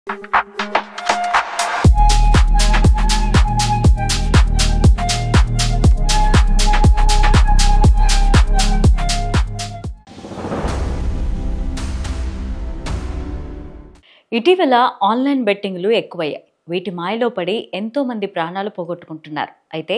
ఇటీవల ఆన్లైన్ బెట్టింగ్లు ఎక్కువయ్యాయి. వీటి మాయలో పడి ఎంతో మంది ప్రాణాలు పోగొట్టుకుంటున్నారు. అయితే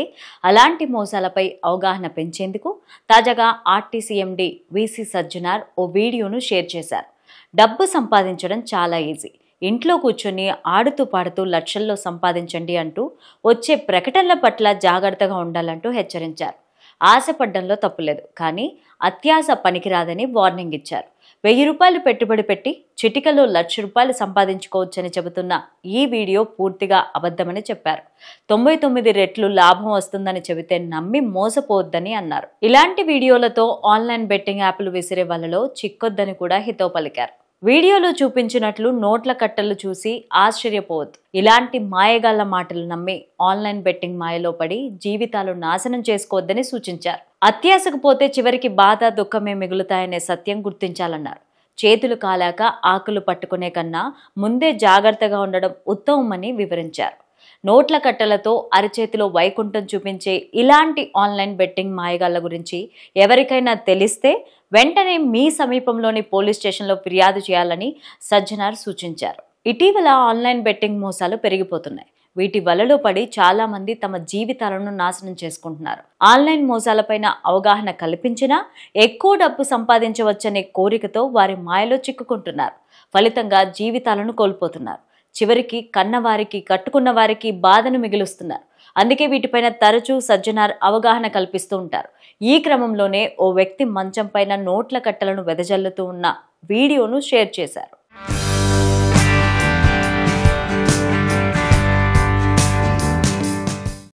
అలాంటి మోసాలపై అవగాహన పెంచేందుకు తాజాగా ఆర్టీసీ ఎండీ వీసీ సజ్జనార్ ఓ వీడియోను షేర్ చేశారు. డబ్బు సంపాదించడం చాలా ఈజీ. ఇంట్లో కూర్చొని ఆడుతూ పాడుతూ లక్షల్లో సంపాదించండి అంటూ వచ్చే ప్రకటనల పట్ల జాగ్రత్తగా ఉండాలంటూ హెచ్చరించారు. ఆశపడ్డంలో తప్పులేదు, కానీ అత్యాశ పనికిరాదని వార్నింగ్ ఇచ్చారు. 1000 రూపాయలు పెట్టుబడి పెట్టి చిటికలో ₹1,00,000 సంపాదించుకోవచ్చని చెబుతున్న ఈ వీడియో పూర్తిగా అబద్ధమని చెప్పారు. 99 రెట్లు లాభం వస్తుందని చెబితే నమ్మి మోసపోవద్దని అన్నారు. ఇలాంటి వీడియోలతో ఆన్లైన్ బెట్టింగ్ యాప్లు విసిరే వాళ్ళలో చిక్కొద్దని కూడా హితవు పలికారు. వీడియోలో చూపించినట్లు నోట్ల కట్టలు చూసి ఆశ్చర్యపోవద్దు. ఇలాంటి మాయగాళ్ల మాటలు నమ్మి ఆన్లైన్ బెట్టింగ్ మాయలో పడి జీవితాలు నాశనం చేసుకోవద్దని సూచించారు. అత్యాశకు పోతే చివరికి బాధ దుఃఖమే మిగులుతాయనే సత్యం గుర్తించాలన్నారు. చేతులు కాలాక ఆకులు పట్టుకునే కన్నా ముందే జాగ్రత్తగా ఉండడం ఉత్తమమని వివరించారు. నోట్ల కట్టలతో అరచేతిలో వైకుంఠం చూపించే ఇలాంటి ఆన్లైన్ బెట్టింగ్ మాయగాళ్ల గురించి ఎవరికైనా తెలిస్తే వెంటనే మీ సమీపంలోని పోలీస్ స్టేషన్లో ఫిర్యాదు చేయాలని సజ్జనార్ సూచించారు. ఇటీవల ఆన్లైన్ బెట్టింగ్ మోసాలు పెరిగిపోతున్నాయి. వీటి వలలో పడి చాలా మంది తమ జీవితాలను నాశనం చేసుకుంటున్నారు. ఆన్లైన్ మోసాలపైన అవగాహన కల్పించినా ఎక్కువ డబ్బు సంపాదించవచ్చనే కోరికతో వారి మాయలో చిక్కుకుంటున్నారు. ఫలితంగా జీవితాలను కోల్పోతున్నారు. చివరికి కన్నవారికి కట్టుకున్న వారికి బాధను మిగులుస్తున్నారు. అందుకే వీటిపైన తరచూ సజ్జనార్ అవగాహన కల్పిస్తూ ఉంటారు. ఈ క్రమంలోనే ఓ వ్యక్తి మంచం పైన నోట్ల కట్టలను వెదజల్లుతూ ఉన్న వీడియోను షేర్ చేశారు.